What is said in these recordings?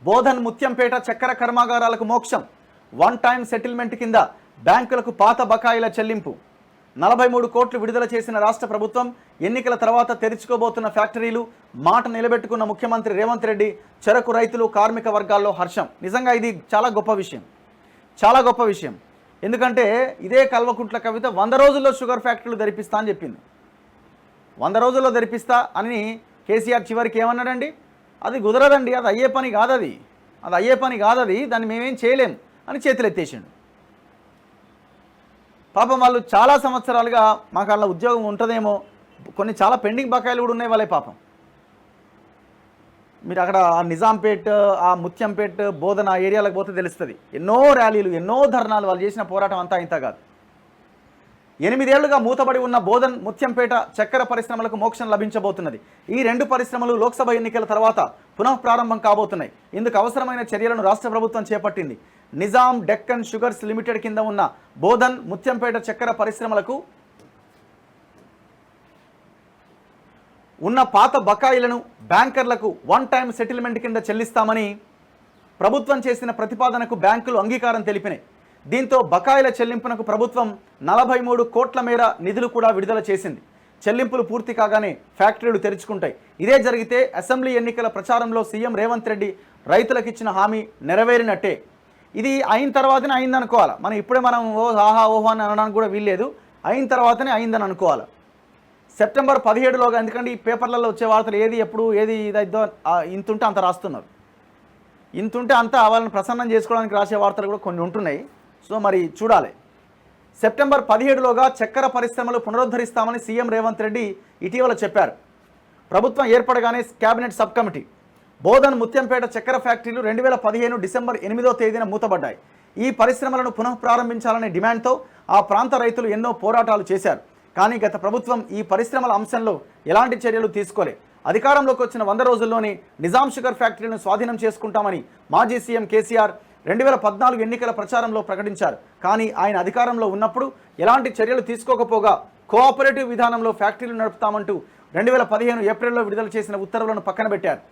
బోధన్ ముత్యంపేట చక్కెర కర్మాగారాలకు మోక్షం. One time settlement కింద బ్యాంకులకు పాత బకాయిల చెల్లింపు. 43 కోట్లు విడుదల చేసిన రాష్ట్ర ప్రభుత్వం. ఎన్నికల తర్వాత తెరుచుకోబోతున్న ఫ్యాక్టరీలు. మాట నిలబెట్టుకున్న ముఖ్యమంత్రి రేవంత్ రెడ్డి. చెరకు రైతులు, కార్మిక వర్గాల్లో హర్షం. నిజంగా ఇది చాలా గొప్ప విషయం, చాలా గొప్ప విషయం. ఎందుకంటే ఇదే కల్వకుంట్ల కవిత 100 రోజుల్లో షుగర్ ఫ్యాక్టరీలు తెరిపిస్తా అని చెప్పింది. 100 రోజుల్లో తెరిపిస్తా అని కేసీఆర్ చివరికి ఏమన్నాడండి? అది కుదరదండి, అది అయ్యే పని కాదు, అది అయ్యే పని కాదు, దాన్ని మేమేం చేయలేం అని చేతులు ఎత్తేసిండు. పాపం వాళ్ళు చాలా సంవత్సరాలుగా మాకు అలా ఉద్యోగం ఉంటుందేమో, కొన్ని చాలా పెండింగ్ బకాయిలు కూడా ఉన్నాయి వాళ్ళే పాపం. మీరు అక్కడ నిజాంపేట్, ఆ ముత్యంపేట్, బోధన ఏరియాలకు పోతే తెలుస్తుంది. ఎన్నో ర్యాలీలు, ఎన్నో ధర్నాలు, వాళ్ళు చేసిన పోరాటం అంతా ఇంత కాదు. 8 ఏళ్లుగా మూతబడి ఉన్న బోధన్, ముత్యంపేట చక్కెర పరిశ్రమలకు మోక్షం లభించబోతున్నది. ఈ 2 పరిశ్రమలు లోక్సభ ఎన్నికల తర్వాత పునఃప్రారంభం కాబోతున్నాయి. ఇందుకు అవసరమైన చర్యలను రాష్ట్ర ప్రభుత్వం చేపట్టింది. నిజాం డెక్కన్ షుగర్స్ లిమిటెడ్ కింద ఉన్న బోధన్, ముత్యంపేట చక్కెర పరిశ్రమలకు ఉన్న పాత బకాయిలను బ్యాంకర్లకు వన్ టైం సెటిల్మెంట్ కింద చెల్లిస్తామని ప్రభుత్వం చేసిన ప్రతిపాదనకు బ్యాంకులు అంగీకారం తెలిపినాయి. దీంతో బకాయిల చెల్లింపునకు ప్రభుత్వం 43 కోట్ల మేర నిధులు కూడా విడుదల చేసింది. చెల్లింపులు పూర్తి కాగానే ఫ్యాక్టరీలు తెరుచుకుంటాయి. ఇదే జరిగితే అసెంబ్లీ ఎన్నికల ప్రచారంలో సీఎం రేవంత్ రెడ్డి రైతులకు ఇచ్చిన హామీ నెరవేరినట్టే. ఇది అయిన తర్వాతనే అయిందనుకోవాలి. మనం ఇప్పుడే మనం ఆహా ఓహో అని అనడానికి కూడా వీల్లేదు. అయిన తర్వాతనే అయిందని అనుకోవాలి. సెప్టెంబర్ 17లోగా, ఎందుకంటే ఈ పేపర్లలో వచ్చే వార్తలు ఏది ఎప్పుడు ఏది ఇదైద్దో ఇంతుంటే అంత రాస్తున్నారు. ఇంతుంటే అంత వాళ్ళని ప్రసన్నం చేసుకోవడానికి రాసే వార్తలు కూడా కొన్ని ఉంటున్నాయి. సో మరి చూడాలి. సెప్టెంబర్ 17లోగా చక్కెర పరిశ్రమలు పునరుద్ధరిస్తామని సీఎం రేవంత్ రెడ్డి ఇటీవల చెప్పారు. ప్రభుత్వం ఏర్పడగానే cabinet sub committee. Bodhan, Mutyampet చక్కెర ఫ్యాక్టరీలు 2015 డిసెంబర్ 8వ తేదీన మూతబడ్డాయి. ఈ పరిశ్రమలను పునఃప్రారంభించాలనే డిమాండ్తో ఆ ప్రాంత రైతులు ఎన్నో పోరాటాలు చేశారు. కానీ గత ప్రభుత్వం ఈ పరిశ్రమల అంశంలో ఎలాంటి చర్యలు తీసుకోలే. అధికారంలోకి వచ్చిన 100 రోజుల్లోనే నిజాం షుగర్ ఫ్యాక్టరీలను స్వాధీనం చేసుకుంటామని మాజీ సీఎం కేసీఆర్ 2014 ఎన్నికల ప్రచారంలో ప్రకటించారు. కానీ ఆయన అధికారంలో ఉన్నప్పుడు ఎలాంటి చర్యలు తీసుకోకపోగా కోఆపరేటివ్ విధానంలో ఫ్యాక్టరీలు నడుపుతామంటూ 2015 ఏప్రిల్లో విడుదల చేసిన ఉత్తర్వులను పక్కన పెట్టారు.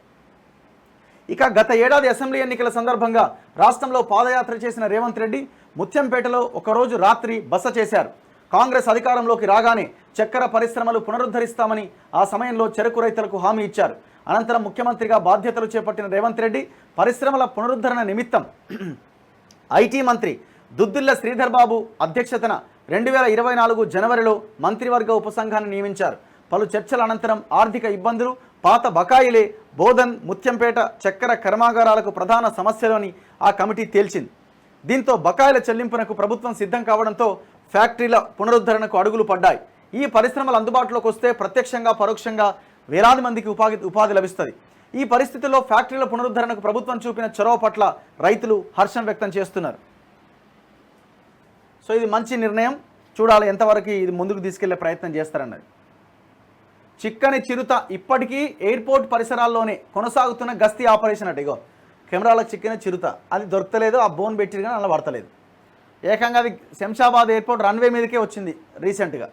ఇక గత ఏడాది అసెంబ్లీ ఎన్నికల సందర్భంగా రాష్ట్రంలో పాదయాత్ర చేసిన రేవంత్ రెడ్డి ముత్యంపేటలో ఒకరోజు రాత్రి బస చేశారు. కాంగ్రెస్ అధికారంలోకి రాగానే చక్కెర పరిశ్రమలు పునరుద్ధరిస్తామని ఆ సమయంలో చెరకు రైతులకు హామీ ఇచ్చారు. అనంతరం ముఖ్యమంత్రిగా బాధ్యతలు చేపట్టిన రేవంత్ రెడ్డి పరిశ్రమల పునరుద్ధరణ నిమిత్తం ఐటీ మంత్రి దుద్దిళ్ల శ్రీధర్ బాబు అధ్యక్షతన 2024 జనవరిలో మంత్రివర్గ ఉపసంఘాన్ని నియమించారు. పలు చర్చల అనంతరం ఆర్థిక ఇబ్బందులు, పాత బకాయిలే బోధన్, ముత్యంపేట చక్కెర కర్మాగారాలకు ప్రధాన సమస్యలని ఆ కమిటీ తేల్చింది. దీంతో బకాయిల చెల్లింపునకు ప్రభుత్వం సిద్ధం కావడంతో ఫ్యాక్టరీల పునరుద్ధరణకు అడుగులు పడ్డాయి. ఈ పరిశ్రమలు అందుబాటులోకి వస్తే ప్రత్యక్షంగా పరోక్షంగా వేలాది మందికి ఉపాధి లభిస్తుంది. ఈ పరిస్థితుల్లో ఫ్యాక్టరీల పునరుద్ధరణకు ప్రభుత్వం చూపిన చొరవ పట్ల రైతులు హర్షం వ్యక్తం చేస్తున్నారు. సో ఇది మంచి నిర్ణయం. చూడాలి ఎంతవరకు ఇది ముందుకు తీసుకెళ్లే ప్రయత్నం చేస్తారన్నది. చిక్కని చిరుత ఇప్పటికీ ఎయిర్పోర్ట్ పరిసరాల్లోనే కొనసాగుతున్న గస్తీ ఆపరేషన్ అట. ఇగో కెమెరాలకు చిక్కిన చిరుత, అది దొరకలేదు. ఆ బోన్ పెట్టిరు కానీ అలా పడతలేదు. ఏకంగా అది శంషాబాద్ ఎయిర్పోర్ట్ రన్వే మీదకే వచ్చింది రీసెంట్గా.